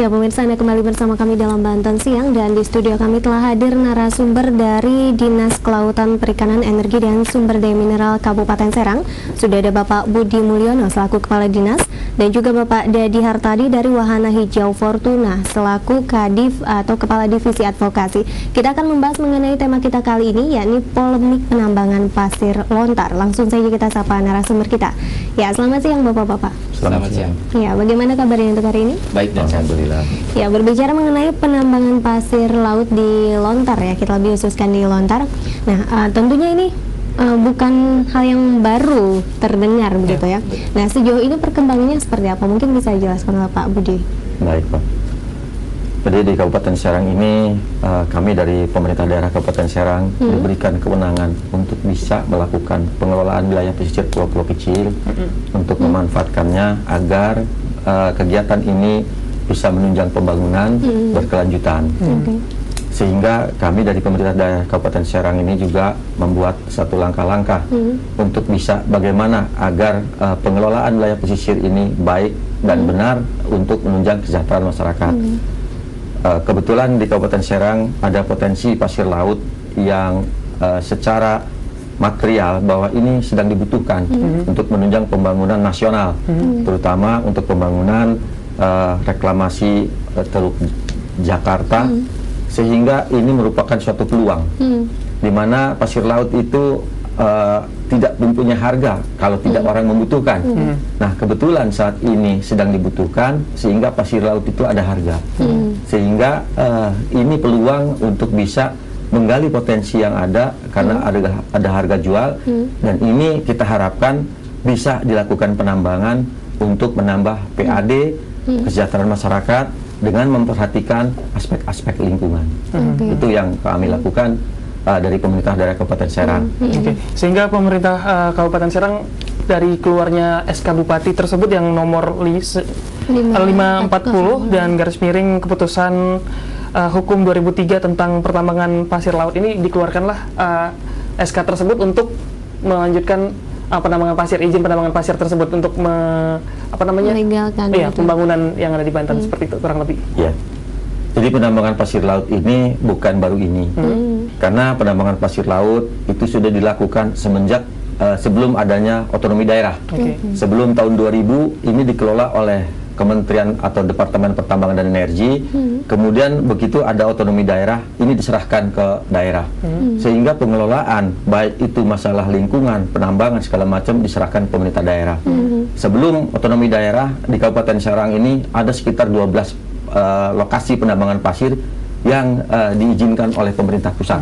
Ya pemirsa, Anda kembali bersama kami dalam Banten Siang, dan di studio kami telah hadir narasumber dari Dinas Kelautan Perikanan, Energi dan Sumber Daya Mineral Kabupaten Serang. Sudah ada Bapak Budi Mulyono selaku Kepala Dinas, dan juga Bapak Dadi Hartadi dari Wahana Hijau Fortuna selaku Kadif atau Kepala Divisi Advokasi. Kita akan membahas mengenai tema kita kali ini, yakni polemik penambangan pasir lontar. Langsung saja kita sapa narasumber kita. Ya, selamat siang Bapak-Bapak. Selamat siang. Ya, bagaimana kabarnya untuk hari ini? Baik dan alhamdulillah. Ya, berbicara mengenai penambangan pasir laut di Lontar, ya, kita lebih khususkan di Lontar. Nah, tentunya ini bukan hal yang baru terdengar begitu ya. Nah, sejauh ini perkembangannya seperti apa? Mungkin bisa dijelaskan oleh Pak Budi. Baik, Pak. Jadi di Kabupaten Serang ini kami dari pemerintah daerah Kabupaten Serang diberikan kewenangan untuk bisa melakukan pengelolaan wilayah pesisir pulau-pulau kecil untuk memanfaatkannya agar kegiatan ini bisa menunjang pembangunan berkelanjutan. Sehingga kami dari pemerintah daerah Kabupaten Serang ini juga membuat satu langkah-langkah untuk bisa bagaimana agar pengelolaan wilayah pesisir ini baik dan benar untuk menunjang kesejahteraan masyarakat. Kebetulan di Kabupaten Serang ada potensi pasir laut yang secara material bahwa ini sedang dibutuhkan untuk menunjang pembangunan nasional, terutama untuk pembangunan reklamasi Teluk Jakarta, sehingga ini merupakan suatu peluang di mana pasir laut itu tidak mempunyai harga kalau tidak orang membutuhkan. Nah, kebetulan saat ini sedang dibutuhkan sehingga pasir laut itu ada harga. Sehingga ini peluang untuk bisa menggali potensi yang ada karena ada harga jual, dan ini kita harapkan bisa dilakukan penambangan untuk menambah PAD, kesejahteraan masyarakat dengan memperhatikan aspek-aspek lingkungan. Itu yang kami lakukan dari pemerintah daerah Kabupaten Serang. Sehingga pemerintah Kabupaten Serang dari keluarnya SK Bupati tersebut yang nomor 540 dan garis miring keputusan hukum 2003 tentang pertambangan pasir laut ini, dikeluarkanlah SK tersebut untuk melanjutkan penambangan pasir, izin penambangan pasir tersebut untuk melegalkan pembangunan yang ada di Banten, seperti itu kurang lebih. Ya. Jadi penambangan pasir laut ini bukan baru ini, karena penambangan pasir laut itu sudah dilakukan semenjak sebelum adanya otonomi daerah. Sebelum tahun 2000 ini dikelola oleh Kementerian atau Departemen Pertambangan dan Energi. Kemudian begitu ada otonomi daerah, ini diserahkan ke daerah, sehingga pengelolaan baik itu masalah lingkungan, penambangan segala macam diserahkan pemerintah daerah. Sebelum otonomi daerah di Kabupaten Serang ini ada sekitar 12 lokasi penambangan pasir yang diizinkan oleh pemerintah pusat.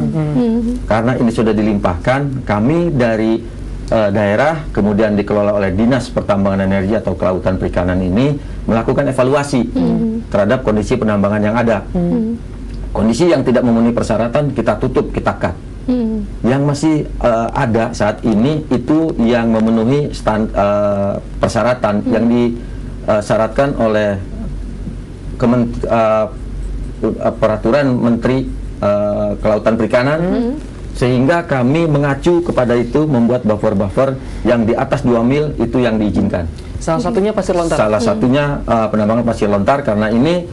Karena ini sudah dilimpahkan, kami dari daerah kemudian dikelola oleh Dinas Pertambangan Energi atau Kelautan Perikanan ini melakukan evaluasi terhadap kondisi penambangan yang ada. Kondisi yang tidak memenuhi persyaratan kita tutup, kita cut. Yang masih ada saat ini itu yang memenuhi persyaratan yang disyaratkan oleh Peraturan Menteri Kelautan Perikanan, sehingga kami mengacu kepada itu membuat buffer-buffer yang di atas 2 mil itu yang diizinkan. Salah satunya pasir lontar. Salah satunya penambangan pasir lontar, karena ini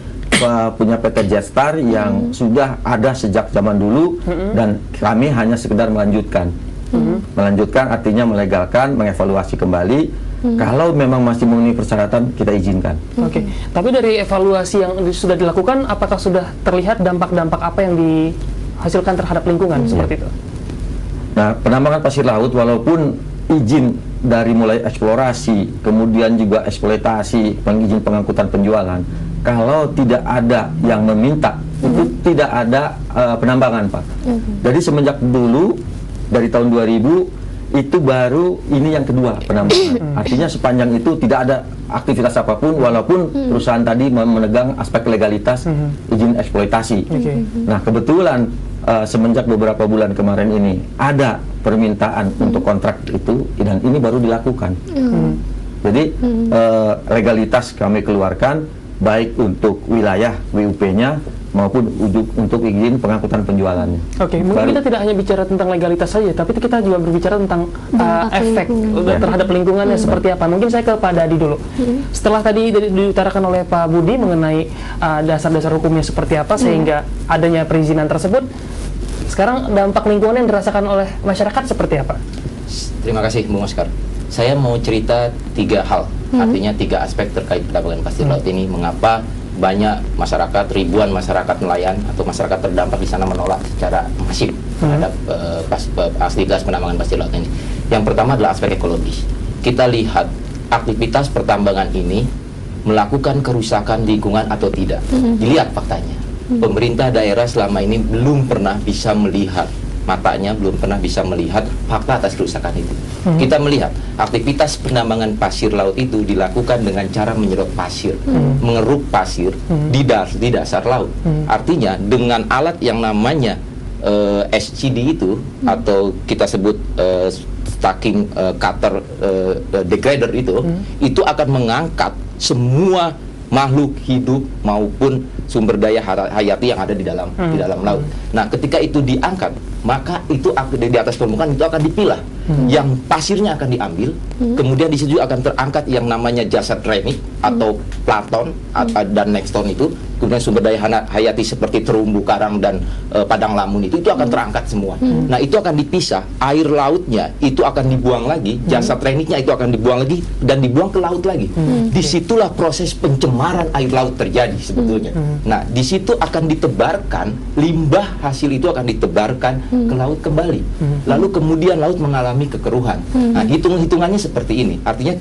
punya PT Jetstar yang sudah ada sejak zaman dulu, dan kami hanya sekedar melanjutkan. Melanjutkan artinya melegalkan, mengevaluasi kembali. Kalau memang masih memenuhi persyaratan, kita izinkan. Tapi dari evaluasi yang sudah dilakukan, apakah sudah terlihat dampak-dampak apa yang dihasilkan terhadap lingkungan seperti itu? Nah, penambangan pasir laut walaupun izin dari mulai eksplorasi, kemudian juga eksploitasi, izin pengangkutan penjualan, kalau tidak ada yang meminta, itu tidak ada penambangan, Pak. Jadi semenjak dulu, dari tahun 2000, itu baru ini yang kedua penambangan. Artinya sepanjang itu tidak ada aktivitas apapun, walaupun perusahaan tadi memegang aspek legalitas izin eksploitasi. Nah, kebetulan semenjak beberapa bulan kemarin ini ada permintaan untuk kontrak itu, dan ini baru dilakukan. Jadi legalitas kami keluarkan baik untuk wilayah WUP-nya maupun untuk izin pengangkutan penjualannya. Oke, mungkin kita tidak hanya bicara tentang legalitas saja, tapi kita juga berbicara tentang efek terhadap lingkungannya seperti apa. Mungkin saya ke Pak Dadi dulu. Setelah tadi diutarakan oleh Pak Budi mengenai dasar-dasar hukumnya seperti apa sehingga adanya perizinan tersebut, sekarang dampak lingkungan yang dirasakan oleh masyarakat seperti apa? Terima kasih Bung Oscar. Saya mau cerita 3 hal, artinya 3 aspek terkait penambangan pasir laut ini. Mengapa banyak masyarakat, ribuan masyarakat nelayan atau masyarakat terdampak di sana menolak secara masif terhadap aktivitas penambangan pasir laut ini. Yang pertama adalah aspek ekologis. Kita lihat aktivitas pertambangan ini melakukan kerusakan lingkungan atau tidak. Dilihat faktanya. Pemerintah daerah selama ini belum pernah bisa melihat, matanya belum pernah bisa melihat fakta atas kerusakan itu. Kita melihat aktivitas penambangan pasir laut itu dilakukan dengan cara menyedot pasir, mengeruk pasir di dasar laut. Artinya dengan alat yang namanya SCD itu atau kita sebut stacking cutter degrader itu akan mengangkat semua makhluk hidup maupun sumber daya hayati yang ada di dalam laut. Nah, ketika itu diangkat, maka itu di atas permukaan itu akan dipilah. Yang pasirnya akan diambil, kemudian di situ akan terangkat yang namanya jasad remik atau plankton dan nexton itu, kemudian sumber daya hayati seperti terumbu karang dan padang lamun itu akan terangkat semua. Nah, itu akan dipisah, air lautnya itu akan dibuang lagi, jasad remiknya itu akan dibuang lagi dan dibuang ke laut lagi. Disitulah proses pencemaran air laut terjadi sebetulnya. Nah, di situ akan ditebarkan limbah hasil itu akan ditebarkan ke laut kembali. Lalu kemudian laut mengalami kekeruhan. Nah, hitung-hitungannya seperti ini. Artinya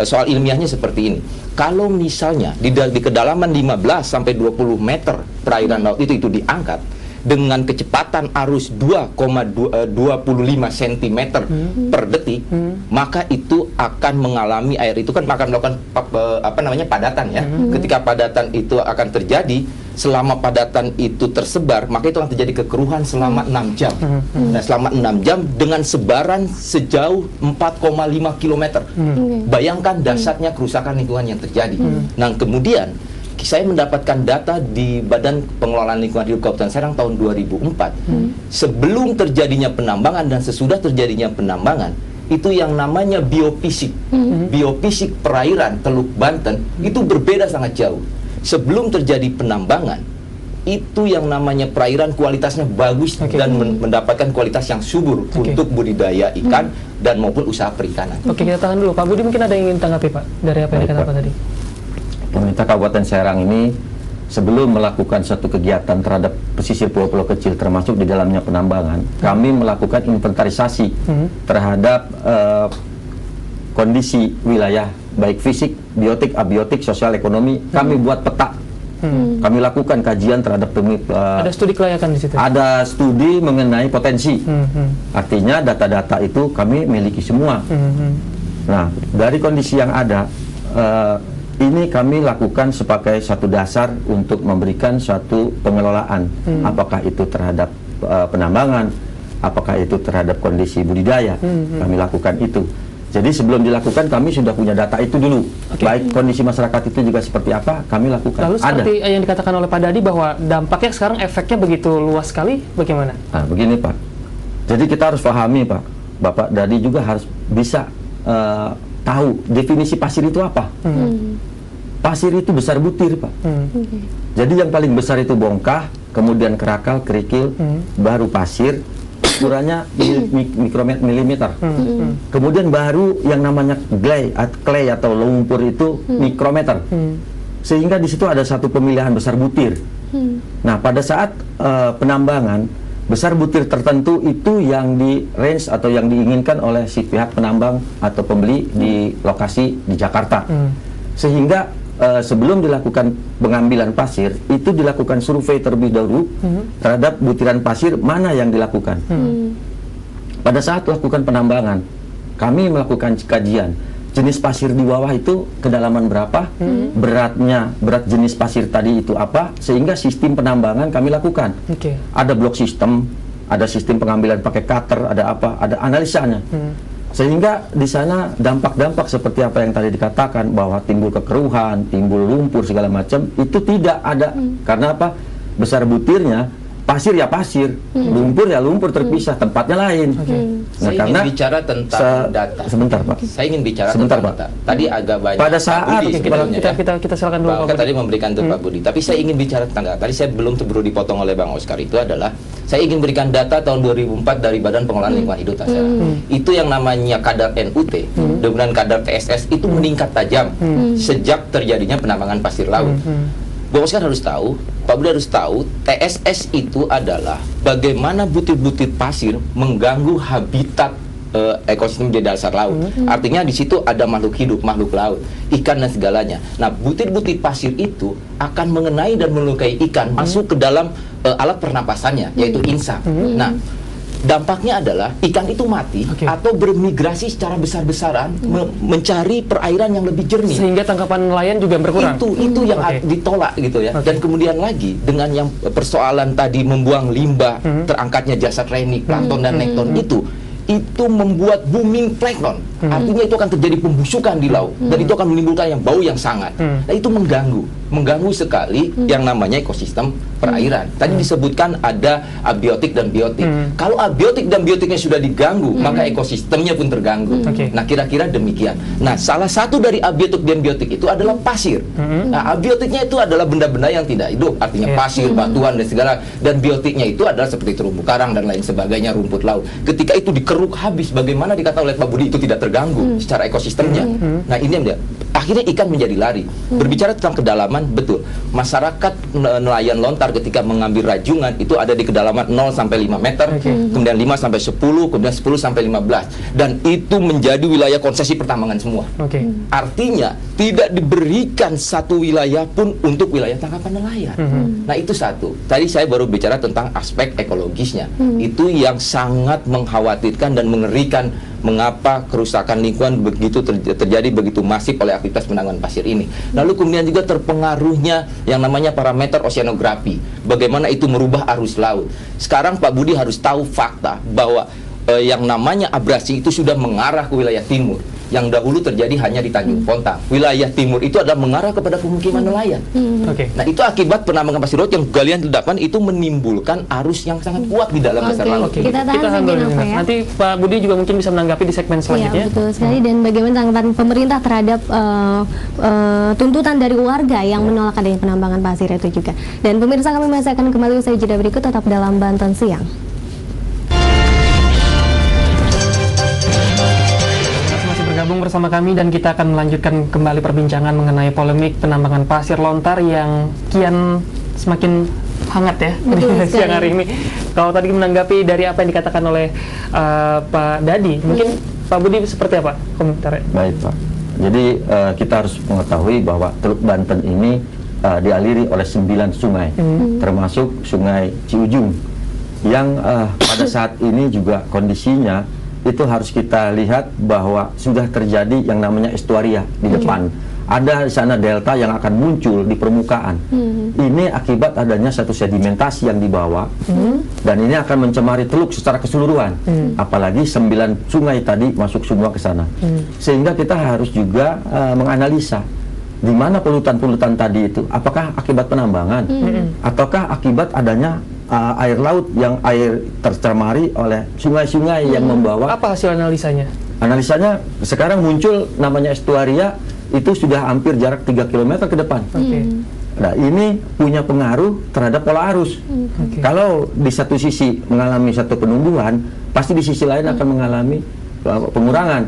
soal ilmiahnya seperti ini. Kalau misalnya di kedalaman 15 sampai 20 meter perairan laut itu diangkat dengan kecepatan arus 2,25 cm per detik, maka itu akan mengalami, air itu kan akan melakukan padatan ya. Ketika padatan itu akan terjadi, selama padatan itu tersebar, maka itu akan terjadi kekeruhan selama 6 jam. Nah, selama 6 jam dengan sebaran sejauh 4,5 km. Bayangkan dahsyatnya kerusakan lingkungan yang terjadi. Nah, kemudian saya mendapatkan data di Badan Pengelolaan Lingkungan Hidup Kabupaten Serang tahun 2004. Sebelum terjadinya penambangan dan sesudah terjadinya penambangan, itu yang namanya biofisik. Biofisik perairan Teluk Banten itu berbeda sangat jauh. Sebelum terjadi penambangan, itu yang namanya perairan kualitasnya bagus dan mendapatkan kualitas yang subur untuk budidaya ikan dan maupun usaha perikanan. Oke, kita tahan dulu. Pak Budi mungkin ada yang ingin tanggapi, Pak, dari apa yang dikatakan Pak tadi? Pemerintah Kabupaten Serang ini sebelum melakukan satu kegiatan terhadap pesisir pulau-pulau kecil termasuk di dalamnya penambangan, kami melakukan inventarisasi terhadap kondisi wilayah baik fisik, biotik, abiotik, sosial, ekonomi. Kami buat peta. Kami lakukan kajian terhadap ada studi kelayakan di situ. Ada studi mengenai potensi. Artinya data-data itu kami miliki semua. Nah, dari kondisi yang ada, ini kami lakukan sebagai satu dasar untuk memberikan suatu pengelolaan, apakah itu terhadap penambangan, apakah itu terhadap kondisi budidaya. Kami lakukan itu. Jadi sebelum dilakukan kami sudah punya data itu dulu. Baik kondisi masyarakat itu juga seperti apa, kami lakukan. Lalu seperti yang dikatakan oleh Pak Dadi bahwa dampaknya sekarang efeknya begitu luas sekali, bagaimana? Nah, begini Pak. Jadi kita harus pahami Pak, Bapak Dadi juga harus bisa tahu definisi pasir itu apa. Pasir itu besar butir Pak. Jadi yang paling besar itu bongkah, kemudian kerakal, kerikil, baru pasir, ukurannya milimeter. Kemudian baru yang namanya clay atau lumpur itu mikrometer. Sehingga di situ ada satu pemilihan besar butir. Nah, pada saat penambangan, besar butir tertentu itu yang di range atau yang diinginkan oleh si pihak penambang atau pembeli di lokasi di Jakarta. Sehingga sebelum dilakukan pengambilan pasir, itu dilakukan survei terlebih dahulu terhadap butiran pasir mana yang dilakukan. Pada saat lakukan penambangan, kami melakukan kajian jenis pasir di bawah itu kedalaman berapa, berat jenis pasir tadi itu apa, sehingga sistem penambangan kami lakukan. Ada blok sistem, ada sistem pengambilan pakai cutter, ada apa, ada analisanya. Sehingga di sana dampak-dampak seperti apa yang tadi dikatakan bahwa timbul kekeruhan, timbul lumpur segala macam itu tidak ada. Karena apa? Besar butirnya pasir ya pasir, lumpur ya lumpur terpisah, tempatnya lain. Nah, Saya ingin bicara tentang data. Sebentar Pak. Saya ingin bicara Sebentar, tentang Pak. data. Tadi agak banyak Pada Pak saat Budi sebelumnya, kita silakan dulu Pak Budi Budi. tadi memberikan untuk Pak Budi. Tapi saya ingin bicara tentang data. Tadi saya belum terburu dipotong oleh Bang Oscar. Itu adalah saya ingin berikan data tahun 2004 dari Badan Pengelolaan Lingkungan Hidup Nasional. Itu yang namanya kadar NUT dengan kadar TSS itu meningkat tajam sejak terjadinya penambangan pasir laut. Bang Oscar harus tahu, Pak Budi harus tahu, TSS itu adalah bagaimana butir-butir pasir mengganggu habitat ekosistem di dasar laut. Artinya di situ ada makhluk hidup, makhluk laut, ikan dan segalanya. Nah, butir-butir pasir itu akan mengenai dan melukai ikan masuk ke dalam alat pernapasannya, yaitu insang. Nah, dampaknya adalah ikan itu mati atau bermigrasi secara besar-besaran mencari perairan yang lebih jernih. Sehingga tangkapan nelayan juga berkurang. Itu yang ditolak gitu ya. Dan kemudian lagi dengan yang persoalan tadi membuang limbah, terangkatnya jasad renik, plankton dan nekton itu membuat booming plankton. Artinya itu akan terjadi pembusukan di laut dan itu akan menimbulkan yang bau yang sangat. Nah, itu mengganggu sekali yang namanya ekosistem perairan. Tadi disebutkan ada abiotik dan biotik. Kalau abiotik dan biotiknya sudah diganggu, maka ekosistemnya pun terganggu. Nah, kira-kira demikian. Nah, salah satu dari abiotik dan biotik itu adalah pasir. Nah, abiotiknya itu adalah benda-benda yang tidak hidup, artinya pasir, batuan dan segala. Dan biotiknya itu adalah seperti terumbu karang dan lain sebagainya, rumput laut. Ketika itu dikeruk habis, bagaimana dikata oleh Pak Budi itu tidak terganggu secara ekosistemnya. Nah, ini yang dia. Akhirnya ikan menjadi lari. Berbicara tentang kedalaman, betul. Masyarakat nelayan lontar ketika mengambil rajungan itu ada di kedalaman 0 sampai 5 meter, kemudian 5 sampai 10, kemudian 10 sampai 15. Dan itu menjadi wilayah konsesi pertambangan semua. Artinya tidak diberikan satu wilayah pun untuk wilayah tangkapan nelayan. Nah, itu satu. Tadi saya baru bicara tentang aspek ekologisnya. Itu yang sangat mengkhawatirkan dan mengerikan. Mengapa kerusakan lingkungan begitu terjadi begitu masif oleh aktivitas penambangan pasir ini. Lalu kemudian juga terpengaruhnya yang namanya parameter oseanografi. Bagaimana itu merubah arus laut. Sekarang Pak Budi harus tahu fakta bahwa yang namanya abrasi itu sudah mengarah ke wilayah timur. Yang dahulu terjadi hanya di Tanjung Pontang. Wilayah timur itu adalah mengarah kepada pemukiman nelayan. Nah, itu akibat penambangan pasir laut yang galian ledakan itu menimbulkan arus yang sangat kuat di dalam dasar laut. Kita tahan dulu ya. Nanti Pak Budi juga mungkin bisa menanggapi di segmen selanjutnya. Iya, betul sekali. Dan bagaimana tanggapan pemerintah terhadap tuntutan dari warga yang menolak adanya penambangan pasir itu juga. Dan pemirsa, kami masih akan kembali usai jeda berikut, tetap dalam Banten Siang. Bergabung bersama kami dan kita akan melanjutkan kembali perbincangan mengenai polemik penambangan pasir lontar yang kian semakin hangat ya di siang hari ini. Kalau tadi menanggapi dari apa yang dikatakan oleh Pak Dadi, mungkin Pak Budi seperti apa komentarnya? Baik Pak. Jadi kita harus mengetahui bahwa Teluk Banten ini dialiri oleh 9 sungai, termasuk Sungai Ciujung, yang pada saat ini juga kondisinya itu harus kita lihat bahwa sudah terjadi yang namanya estuaria di depan. Ada di sana delta yang akan muncul di permukaan. Ini akibat adanya satu sedimentasi yang dibawa, dan ini akan mencemari teluk secara keseluruhan. Apalagi 9 sungai tadi masuk semua ke sana. Sehingga kita harus juga menganalisa di mana polutan-polutan tadi itu, apakah akibat penambangan, ataukah akibat adanya air laut yang air tercemari oleh sungai-sungai yang membawa. Apa hasil analisanya? Analisanya sekarang muncul namanya estuaria, itu sudah hampir jarak 3 km ke depan. Nah, ini punya pengaruh terhadap pola arus. Kalau di satu sisi mengalami satu penumbuhan, pasti di sisi lain akan mengalami pengurangan.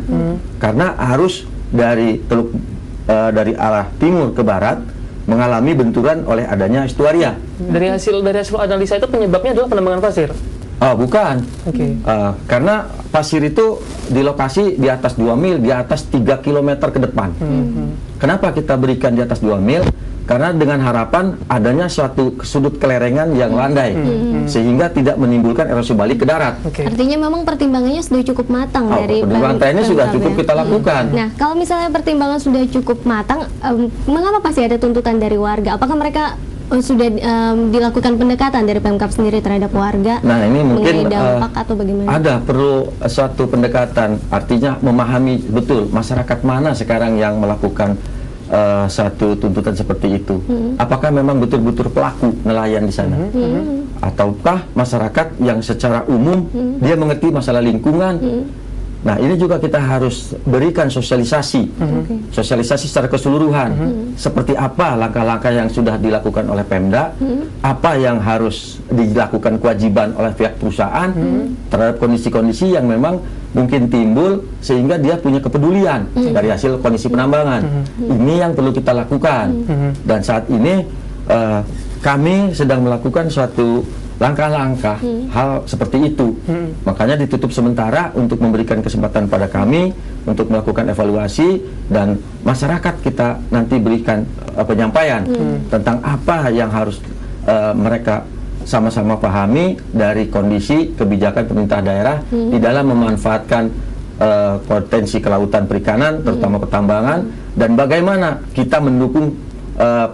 Karena arus dari teluk dari arah timur ke barat mengalami benturan oleh adanya estuaria. Dari hasil analisa itu penyebabnya adalah penambangan pasir? Oh, bukan. Karena pasir itu di lokasi di atas 2 mil, di atas 3 km ke depan. Kenapa kita berikan di atas 2 mil? Karena dengan harapan adanya suatu sudut kelerengan yang landai, sehingga tidak menimbulkan erosi balik ke darat. Artinya memang pertimbangannya sudah cukup matang dari pertimbangan teknis sudah cukup kita lakukan. Nah, kalau misalnya pertimbangan sudah cukup matang, mengapa pasti ada tuntutan dari warga? Apakah mereka sudah dilakukan pendekatan dari Pemkab sendiri terhadap warga? Nah, ini mungkin mengenai dampak atau bagaimana? ada perlu suatu pendekatan, artinya memahami betul masyarakat mana sekarang yang melakukan satu tuntutan seperti itu. Apakah memang betul-betul pelaku nelayan di sana? Ataukah masyarakat yang secara umum dia mengerti masalah lingkungan? Nah, ini juga kita harus berikan sosialisasi, sosialisasi secara keseluruhan. Seperti apa langkah-langkah yang sudah dilakukan oleh Pemda, apa yang harus dilakukan kewajiban oleh pihak perusahaan terhadap kondisi-kondisi yang memang mungkin timbul sehingga dia punya kepedulian dari hasil kondisi penambangan. Ini yang perlu kita lakukan. Dan saat ini kami sedang melakukan suatu langkah-langkah hal seperti itu. Makanya ditutup sementara untuk memberikan kesempatan pada kami untuk melakukan evaluasi, dan masyarakat kita nanti berikan penyampaian tentang apa yang harus mereka sama-sama pahami dari kondisi kebijakan pemerintah daerah di dalam memanfaatkan potensi kelautan perikanan, terutama pertambangan, dan bagaimana kita mendukung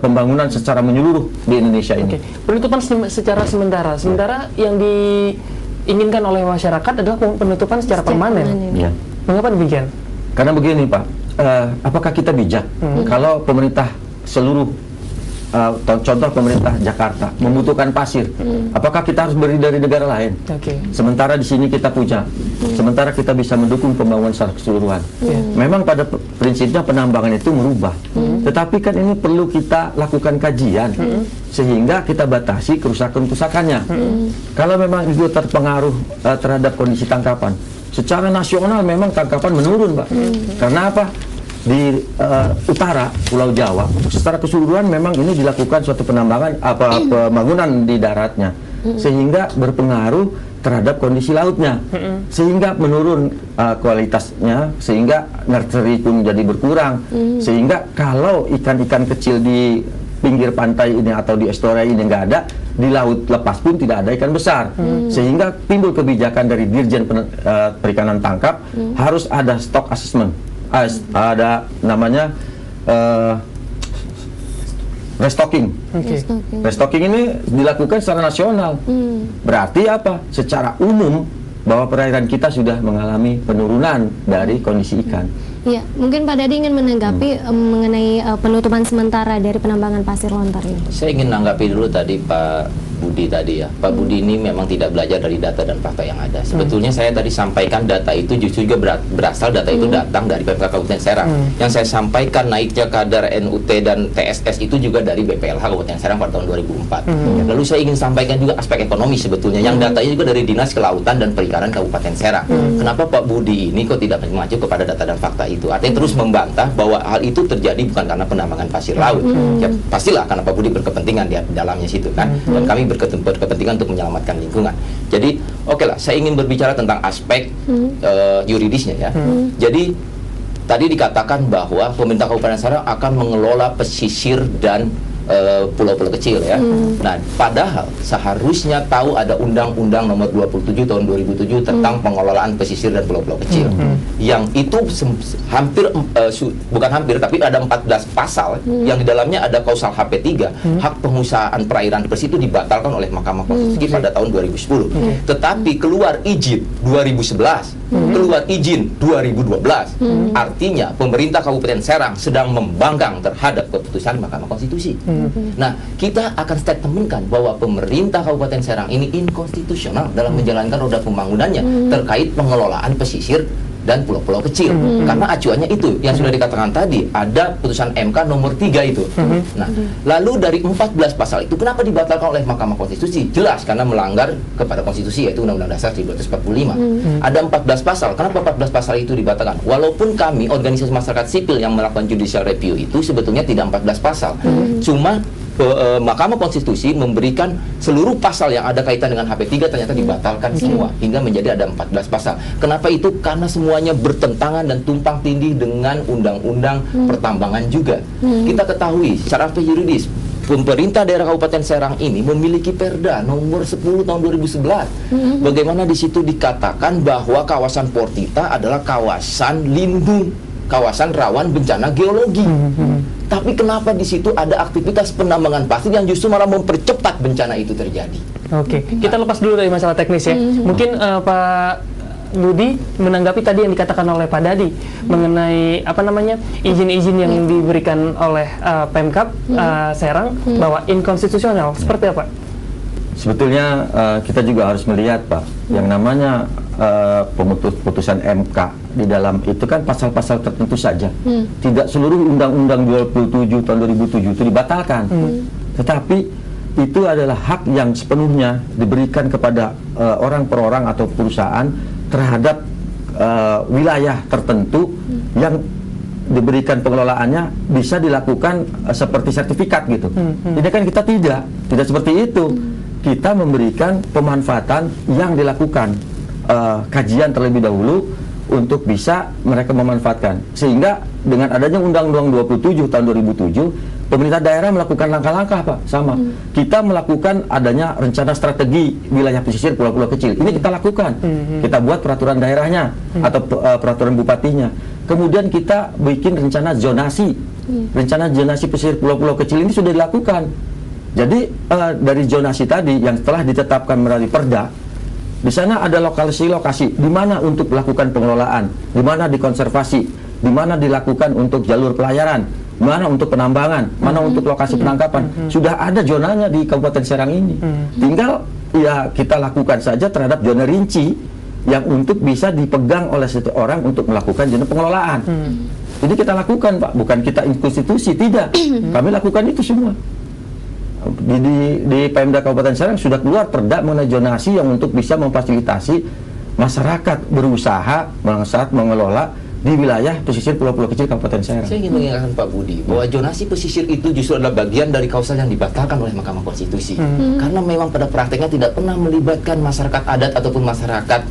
pembangunan secara menyeluruh di Indonesia ini. Penutupan secara sementara. Sementara yang diinginkan oleh masyarakat adalah penutupan secara permanen. Ya. Mengapa demikian? Karena begini Pak, apakah kita bijak kalau pemerintah seluruh contoh pemerintah Jakarta membutuhkan pasir, apakah kita harus beri dari negara lain? Sementara di sini kita punya, sementara kita bisa mendukung pembangunan secara keseluruhan. Memang pada prinsipnya penambangan itu merubah, tetapi kan ini perlu kita lakukan kajian sehingga kita batasi kerusakan-kerusakannya. Kalau memang itu terpengaruh terhadap kondisi tangkapan, secara nasional memang tangkapan menurun Pak. Karena apa? Di utara Pulau Jawa secara keseluruhan memang ini dilakukan suatu penambangan pembangunan di daratnya, sehingga berpengaruh terhadap kondisi lautnya, sehingga menurun kualitasnya, sehingga nursery pun jadi berkurang, sehingga kalau ikan-ikan kecil di pinggir pantai ini atau di estuary ini nggak ada, di laut lepas pun tidak ada ikan besar, sehingga timbul kebijakan dari Dirjen Perikanan Tangkap harus ada stock assessment. Ada namanya restocking. Restocking ini dilakukan secara nasional. Berarti apa? Secara umum bahwa perairan kita sudah mengalami penurunan dari kondisi ikan. Ya, mungkin Pak Dadi ingin menanggapi mengenai penutupan sementara dari penambangan pasir lontar ini. Saya ingin menanggapi dulu tadi Pak Budi tadi ya. Pak Budi ini memang tidak belajar dari data dan fakta yang ada. Sebetulnya saya tadi sampaikan data itu justru juga berasal data itu datang dari Pemkab Kabupaten Serang. Yang saya sampaikan naiknya kadar NUT dan TSS itu juga dari BPLH Kabupaten Serang pada tahun 2004. Lalu saya ingin sampaikan juga aspek ekonomi sebetulnya. Yang datanya juga dari Dinas Kelautan dan Perikanan Kabupaten Serang. Kenapa Pak Budi ini kok tidak mengacu kepada data dan fakta itu? Artinya terus membantah bahwa hal itu terjadi bukan karena penambangan pasir laut. Ya pastilah karena Pak Budi berkepentingan di dalamnya situ kan. Dan kami berkepentingan untuk menyelamatkan lingkungan. Jadi, oke lah, saya ingin berbicara tentang aspek yuridisnya ya. Jadi, tadi dikatakan bahwa pemerintah Kabupaten Serang akan mengelola pesisir dan pulau-pulau kecil ya. Nah, padahal seharusnya tahu ada Undang-Undang Nomor 27 Tahun 2007 tentang pengelolaan pesisir dan pulau-pulau kecil. Yang itu hampir bukan hampir tapi ada 14 pasal yang di dalamnya ada kausal HP3, hak pengusahaan perairan bersih itu dibatalkan oleh Mahkamah Konstitusi pada tahun 2010. Tetapi keluar izin 2011, keluar izin 2012. Artinya pemerintah Kabupaten Serang sedang membangkang terhadap keputusan Mahkamah Konstitusi. Nah, kita akan statementkan bahwa pemerintah Kabupaten Serang ini inkonstitusional dalam menjalankan roda pembangunannya terkait pengelolaan pesisir dan pulau-pulau kecil. Karena acuannya itu yang sudah dikatakan tadi, ada putusan MK nomor 3 itu. Nah, lalu dari 14 pasal itu kenapa dibatalkan oleh Mahkamah Konstitusi? Jelas karena melanggar kepada konstitusi, yaitu Undang-Undang Dasar 1945. Ada 14 pasal. Kenapa 14 pasal itu dibatalkan? Walaupun kami organisasi masyarakat sipil yang melakukan judicial review itu sebetulnya tidak 14 pasal. Cuma Mahkamah Konstitusi memberikan seluruh pasal yang ada kaitan dengan HP3 ternyata dibatalkan semua hingga menjadi ada 14 pasal. Kenapa itu? Karena semuanya bertentangan dan tumpang tindih dengan undang-undang pertambangan juga. Kita ketahui secara yuridis pemerintah daerah Kabupaten Serang ini memiliki Perda nomor 10 tahun 2011. Bagaimana di situ dikatakan bahwa kawasan Portita adalah kawasan lindung, kawasan rawan bencana geologi. Tapi kenapa di situ ada aktivitas penambangan pasir yang justru malah mempercepat bencana itu terjadi? Oke, kita lepas dulu dari masalah teknis ya. Mungkin Pak Budi menanggapi tadi yang dikatakan oleh Pak Dadi mengenai apa namanya izin-izin yang diberikan oleh Pemkab Serang bahwa inkonstitusional. Seperti apa? Sebetulnya kita juga harus melihat, Pak, yang namanya putusan MK di dalam itu kan pasal-pasal tertentu saja. Tidak seluruh Undang-Undang 27 tahun 2007 itu dibatalkan. Tetapi itu adalah hak yang sepenuhnya diberikan kepada orang per orang atau perusahaan terhadap wilayah tertentu yang diberikan pengelolaannya bisa dilakukan seperti sertifikat gitu. Jadi kan kita tidak seperti itu. Kita memberikan pemanfaatan yang dilakukan kajian terlebih dahulu untuk bisa mereka memanfaatkan. Sehingga dengan adanya Undang-Undang 27 tahun 2007, pemerintah daerah melakukan langkah-langkah, Pak, sama. Kita melakukan adanya rencana strategi wilayah pesisir pulau-pulau kecil. Ini kita lakukan. Kita buat peraturan daerahnya atau peraturan bupatinya. Kemudian kita bikin rencana zonasi. Rencana zonasi pesisir pulau-pulau kecil ini sudah dilakukan. Jadi dari zonasi tadi yang telah ditetapkan melalui Perda, di sana ada lokasi-lokasi di mana untuk melakukan pengelolaan, di mana dikonservasi, di mana dilakukan untuk jalur pelayaran, mana untuk penambangan, mana untuk lokasi penangkapan. Sudah ada zonanya di Kabupaten Serang ini. Tinggal ya kita lakukan saja terhadap zona rinci yang untuk bisa dipegang oleh seseorang untuk melakukan zona pengelolaan. Jadi kita lakukan, Pak, bukan kita konstitusi, tidak. Kami lakukan itu semua. Di Pemda Kabupaten Serang sudah keluar perda mengenai zonasi yang untuk bisa memfasilitasi masyarakat berusaha mengelola di wilayah pesisir pulau-pulau kecil Kabupaten Serang. Saya ingin mengingatkan Pak Budi bahwa zonasi pesisir itu justru adalah bagian dari kausal yang dibatalkan oleh Mahkamah Konstitusi. Karena memang pada prakteknya tidak pernah melibatkan masyarakat adat ataupun masyarakat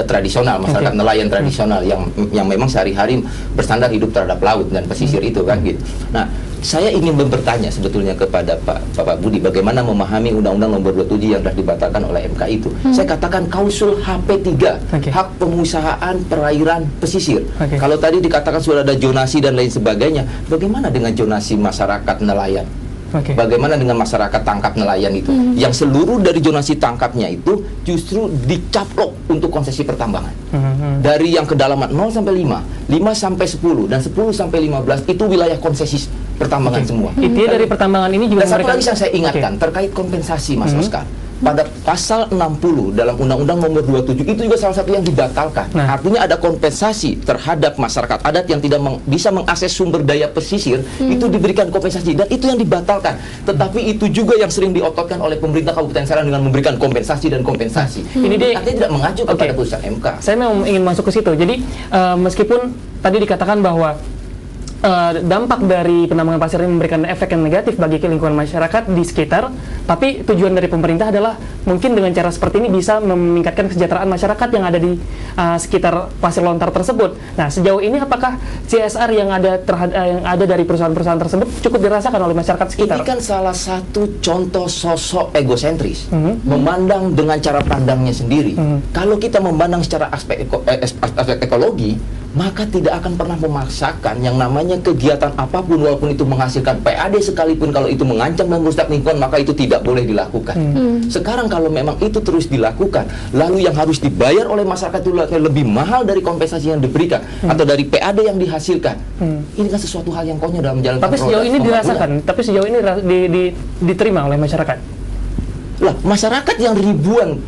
tradisional, masyarakat nelayan tradisional yang memang sehari-hari bersandar hidup terhadap laut dan pesisir itu kan gitu. Nah, saya ingin bertanya sebetulnya kepada Pak Budi bagaimana memahami Undang-Undang Nomor 27 yang telah dibatalkan oleh MK itu. Saya katakan klausul HP3, hak pengusahaan perairan pesisir. Kalau tadi dikatakan sudah ada zonasi dan lain sebagainya, bagaimana dengan zonasi masyarakat nelayan? Bagaimana dengan masyarakat tangkap nelayan itu? Yang seluruh dari zonasi tangkapnya itu justru dicaplok untuk konsesi pertambangan. Dari yang kedalaman 0 sampai 5, 5 sampai 10, dan 10 sampai 15 itu wilayah konsesi pertambangan semua. Intinya dari pertambangan ini juga dan satu lagi yang saya ingatkan terkait kompensasi, Mas Oscar. Pada pasal 60 dalam Undang-Undang Nomor 27 itu juga salah satu yang dibatalkan. Artinya ada kompensasi terhadap masyarakat adat yang tidak bisa mengakses sumber daya pesisir, itu diberikan kompensasi dan itu yang dibatalkan. Tetapi itu juga yang sering diototkan oleh pemerintah Kabupaten Serang dengan memberikan kompensasi dan kompensasi. Ini dia artinya tidak mengacu kepada putusan MK. Saya memang ingin masuk ke situ. Jadi meskipun tadi dikatakan bahwa dampak dari penambangan pasir ini memberikan efek yang negatif bagi lingkungan masyarakat di sekitar, tapi tujuan dari pemerintah adalah mungkin dengan cara seperti ini bisa meningkatkan kesejahteraan masyarakat yang ada di sekitar pasir lontar tersebut. Nah, sejauh ini apakah CSR yang ada dari perusahaan-perusahaan tersebut cukup dirasakan oleh masyarakat sekitar? Ini kan salah satu contoh sosok egosentris, memandang dengan cara pandangnya sendiri. Kalau kita memandang secara aspek ekologi, maka tidak akan pernah memaksakan yang namanya kegiatan apapun walaupun itu menghasilkan PAD sekalipun kalau itu mengancam dan merusak lingkungan maka itu tidak boleh dilakukan. Sekarang kalau memang itu terus dilakukan lalu yang harus dibayar oleh masyarakat itu lebih mahal dari kompensasi yang diberikan atau dari PAD yang dihasilkan, ini kan sesuatu hal yang konyol dalam menjalankan. Tapi sejauh ini dirasakan, tapi sejauh ini diterima oleh masyarakat. Lah, masyarakat yang ribuan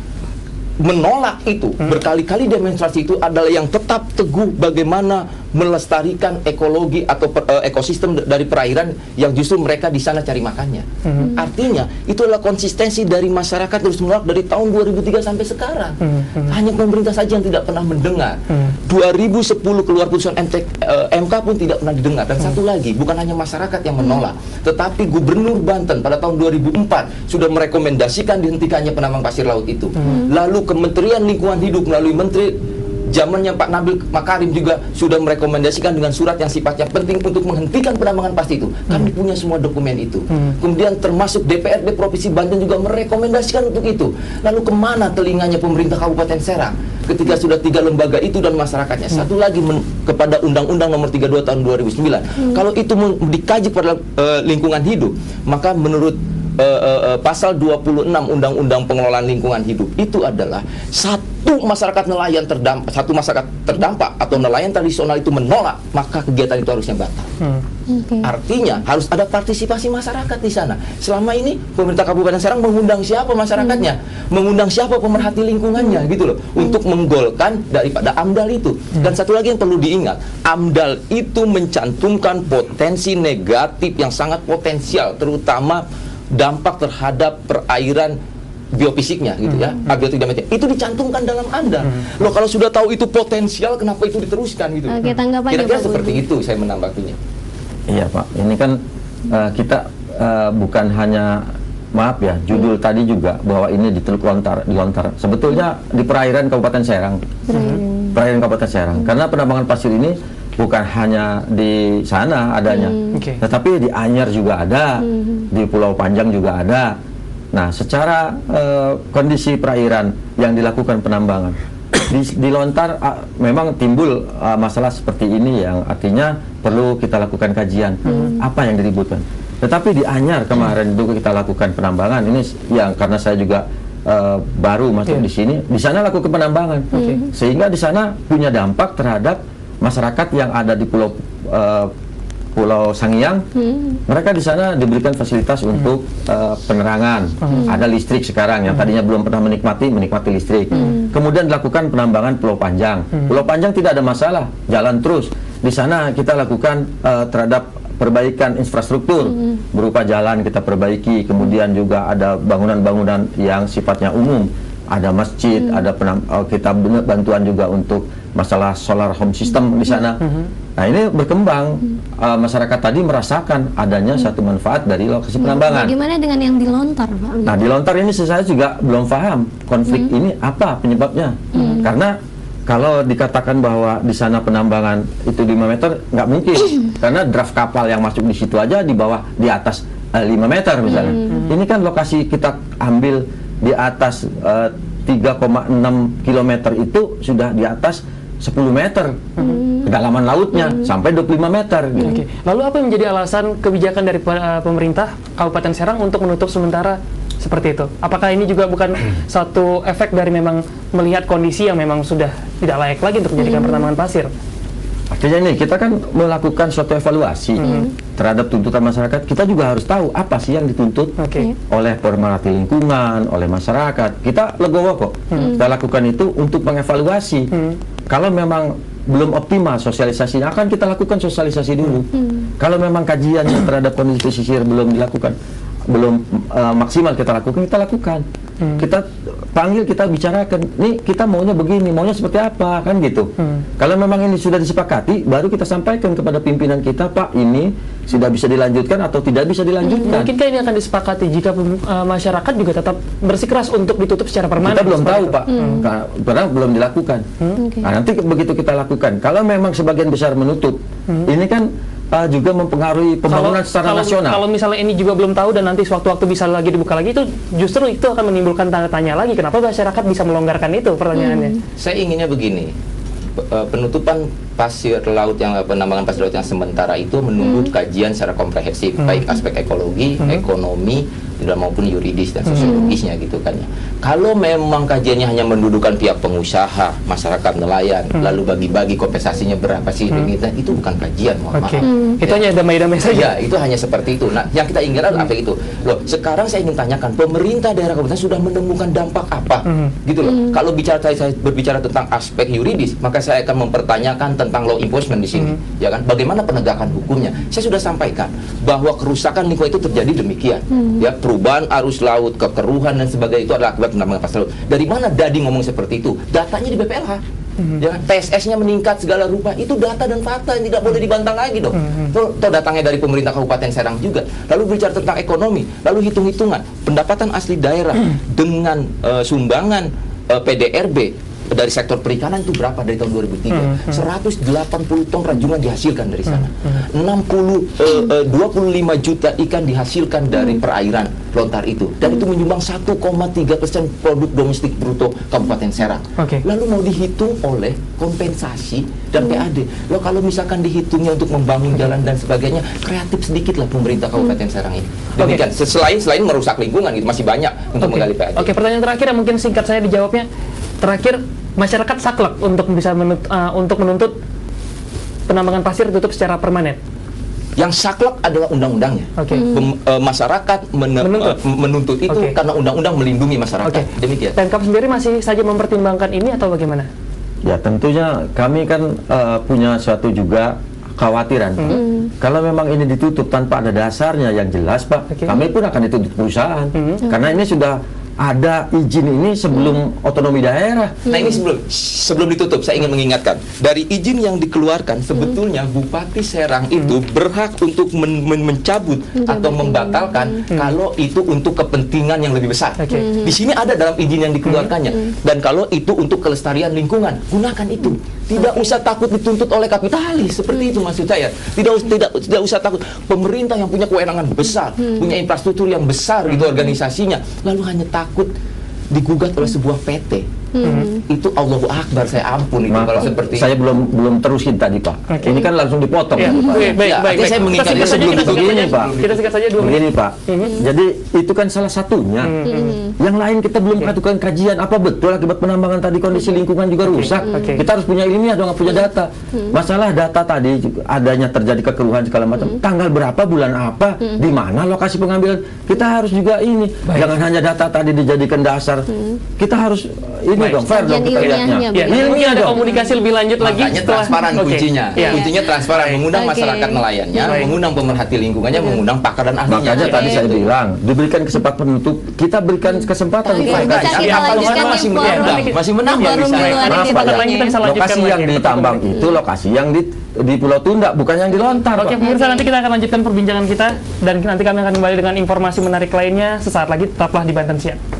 menolak itu, berkali-kali demonstrasi itu adalah yang tetap teguh bagaimana melestarikan ekologi atau ekosistem dari perairan yang justru mereka di sana cari makannya. Artinya itu adalah konsistensi dari masyarakat terus menolak dari tahun 2003 sampai sekarang. Hanya pemerintah saja yang tidak pernah mendengar. 2010 keluar putusan MK pun tidak pernah didengar. Dan satu lagi, bukan hanya masyarakat yang menolak, tetapi Gubernur Banten pada tahun 2004 sudah merekomendasikan dihentikannya penambang pasir laut itu. Lalu Kementerian Lingkungan Hidup melalui Menteri Zamannya Pak Nabil Makarim juga sudah merekomendasikan dengan surat yang sifatnya penting untuk menghentikan penambangan pasir itu. Kami punya semua dokumen itu. Kemudian termasuk DPRD Provinsi Banten juga merekomendasikan untuk itu. Lalu kemana telinganya pemerintah Kabupaten Serang ketika sudah 3 lembaga itu dan masyarakatnya? Satu lagi kepada Undang-Undang Nomor 32 Tahun 2009. Kalau itu dikaji pada lingkungan hidup, maka menurut pasal 26 Undang-Undang Pengelolaan Lingkungan Hidup itu adalah satu masyarakat terdampak atau nelayan tradisional itu menolak, maka kegiatan itu harusnya batal. Artinya harus ada partisipasi masyarakat di sana. Selama ini pemerintah Kabupaten Serang mengundang siapa masyarakatnya, mengundang siapa pemerhati lingkungannya gitu loh, untuk menggolkan daripada AMDAL itu. Dan satu lagi yang perlu diingat, AMDAL itu mencantumkan potensi negatif yang sangat potensial, terutama dampak terhadap perairan biofisiknya gitu ya, abiotik dan itu dicantumkan dalam AMDAL. Loh, kalau sudah tahu itu potensial, kenapa itu diteruskan gitu? Oke, tanggapannya kira-kira Pak seperti Budi. itu saya menambahkannya. Iya Pak, ini kan kita bukan hanya, maaf ya, judul tadi juga bahwa ini di Teluk Lontar, sebetulnya di perairan Kabupaten Serang, perairan Kabupaten Serang, karena penambangan pasir ini bukan hanya di sana adanya, tetapi di Anyar juga ada, di Pulau Panjang juga ada. Nah, secara kondisi perairan yang dilakukan penambangan di Lontar memang timbul masalah seperti ini yang artinya perlu kita lakukan kajian apa yang diributkan. Tetapi di Anyar kemarin itu kita lakukan penambangan ini yang karena saya juga baru masuk di sini, di sana lakukan penambangan, sehingga di sana punya dampak terhadap masyarakat yang ada di Pulau Sangiang. Mereka di sana diberikan fasilitas untuk penerangan, ada listrik sekarang yang tadinya belum pernah menikmati listrik. Kemudian dilakukan penambangan Pulau Panjang. Pulau Panjang tidak ada masalah, jalan terus. Di sana kita lakukan terhadap perbaikan infrastruktur berupa jalan kita perbaiki, kemudian juga ada bangunan-bangunan yang sifatnya umum, ada masjid, ada kita bantuan juga untuk masalah solar home system di sana. Nah, ini berkembang, masyarakat tadi merasakan adanya satu manfaat dari lokasi penambangan. Bagaimana dengan yang di Lontar, Pak? Nah, di Lontar ini saya juga belum paham konflik ini apa penyebabnya. Karena kalau dikatakan bahwa di sana penambangan itu 5 meter, nggak mungkin. Karena draft kapal yang masuk di situ aja di bawah, di atas 5 meter misalnya. Ini kan lokasi kita ambil di atas 3,6 km itu sudah di atas 10 meter kedalaman lautnya sampai 25 meter gitu. Lalu apa yang menjadi alasan kebijakan dari pemerintah Kabupaten Serang untuk menutup sementara seperti itu? Apakah ini juga bukan satu efek dari memang melihat kondisi yang memang sudah tidak layak lagi untuk menjadikan penambangan pasir? Artinya ini kita kan melakukan suatu evaluasi terhadap tuntutan masyarakat. Kita juga harus tahu apa sih yang dituntut oleh pemerhati lingkungan, oleh masyarakat. Kita legowo kok. Kita lakukan itu untuk mengevaluasi. Kalau memang belum optimal sosialisasinya, akan kita lakukan sosialisasi dulu. Kalau memang kajian terhadap kondisi pesisir belum dilakukan, belum maksimal kita lakukan. Kita panggil, kita bicarakan, nih kita maunya begini, maunya seperti apa, kan gitu. Kalau memang ini sudah disepakati, baru kita sampaikan kepada pimpinan kita, Pak, ini sudah bisa dilanjutkan atau tidak bisa dilanjutkan. Mungkinkah ini akan disepakati jika masyarakat juga tetap bersikeras untuk ditutup secara permanen? Kita belum tahu, Pak, karena belum dilakukan. Nah, nanti begitu kita lakukan, kalau memang sebagian besar menutup, ini kan juga mempengaruhi pembangunan secara nasional. Kalau misalnya ini juga belum tahu dan nanti sewaktu-waktu bisa lagi dibuka lagi, itu justru itu akan menimbulkan tanda tanya lagi. Kenapa masyarakat bisa melonggarkan itu, pertanyaannya? Saya inginnya begini, penutupan pasir laut yang penambangan pasir laut yang sementara itu menunggu kajian secara komprehensif, baik aspek ekologi, ekonomi, dan maupun yuridis dan sosiologisnya gitu kan ya. Kalau memang kajiannya hanya mendudukan pihak pengusaha, masyarakat nelayan, lalu bagi-bagi kompensasinya berapa sih, itu bukan kajian, mohon maaf. Itu hanya damai-damai saja. Ya, itu hanya seperti itu. Nah, yang kita inginkan adalah apa itu? Loh, sekarang saya ingin tanyakan, pemerintah daerah kabupaten sudah menemukan dampak apa? Gitu loh. Kalau saya berbicara tentang aspek yuridis, maka saya akan mempertanyakan tentang law enforcement di sini, ya kan? Bagaimana penegakan hukumnya? Saya sudah sampaikan bahwa kerusakan lingkungan itu terjadi demikian, ya, perubahan arus laut, kekeruhan dan sebagainya itu adalah akibat penambangan pasir laut. Dari mana Dadi ngomong seperti itu? Datanya di BPLH. Ya, TSS-nya meningkat segala rupa, itu data dan fakta yang tidak boleh dibantah lagi dong. Toh datangnya dari pemerintah Kabupaten Serang juga. Lalu bicara tentang ekonomi, lalu hitung-hitungan pendapatan asli daerah dengan sumbangan PDRB dari sektor perikanan itu berapa dari tahun 2003? 180 ton rajungan dihasilkan dari sana. 25 juta ikan dihasilkan dari perairan lontar itu. Dan itu menyumbang 1,3% produk domestik bruto Kabupaten Serang. Lalu mau dihitung oleh kompensasi dan PAD. Loh kalau misalkan dihitungnya untuk membangun jalan dan sebagainya, kreatif sedikit lah pemerintah Kabupaten Serang ini. Demikian. Selain merusak lingkungan, itu masih banyak untuk menggali PAD. Oke, pertanyaan terakhir yang mungkin singkat saya dijawabnya. Terakhir, masyarakat saklek untuk bisa untuk menuntut penambangan pasir ditutup secara permanen. Yang saklek adalah undang-undangnya. Masyarakat menuntut itu karena undang-undang melindungi masyarakat. Demikian. Pemkab sendiri masih saja mempertimbangkan ini atau bagaimana? Ya tentunya kami kan punya suatu juga khawatiran. Kalau memang ini ditutup tanpa ada dasarnya yang jelas, Pak, kami pun akan ditutup perusahaan. Karena ini sudah ada izin ini sebelum otonomi daerah. Nah ini sebelum ditutup, saya ingin mengingatkan, dari izin yang dikeluarkan sebetulnya Bupati Serang itu berhak untuk mencabut atau membatalkan kalau itu untuk kepentingan yang lebih besar. Di sini ada dalam izin yang dikeluarkannya. Dan kalau itu untuk kelestarian lingkungan, gunakan itu. Tidak usah takut dituntut oleh kapitalis, seperti itu maksud saya. Tidak usah takut. Pemerintah yang punya kewenangan besar, punya infrastruktur yang besar gitu organisasinya, lalu hanya takut digugat oleh sebuah PT. Itu Allahu Akbar, saya ampun itu kalau seperti saya belum terusin tadi, Pak. Ini kan langsung dipotong ya, Pak. Baik. Saya mengingatkan sebelum itu begini, Pak. Kita singkat saja 2 menit. Begini, Pak. Jadi itu kan salah satunya. Yang lain kita belum melakukan kajian apa betul akibat penambangan tadi kondisi lingkungan juga rusak. Kita harus punya ilmiah dong, punya data. Masalah data tadi adanya terjadi kekeruhan segala macam. Tanggal berapa, bulan apa, di mana lokasi pengambilan. Kita harus juga ini. Jangan hanya data tadi dijadikan dasar. Kita harus ini dong, fair dong kita lihatnya. Ini ada komunikasi lebih lanjut lagi. Makanya transparan kuncinya. Kuncinya transparan, mengundang masyarakat nelayannya, mengundang pemerhati lingkungannya, mengundang pakar dan ahlinya. Makanya tadi saya bilang, diberikan kesempatan untuk kita berikan kesempatan untuk masih menambah lokasi yang ditambang itu lokasi yang di Pulau Tunda, bukan yang dilontar. Oke, pemirsa, nanti kita akan lanjutkan perbincangan kita dan nanti kami akan kembali dengan informasi menarik lainnya sesaat lagi. Tetaplah di Banten Siang.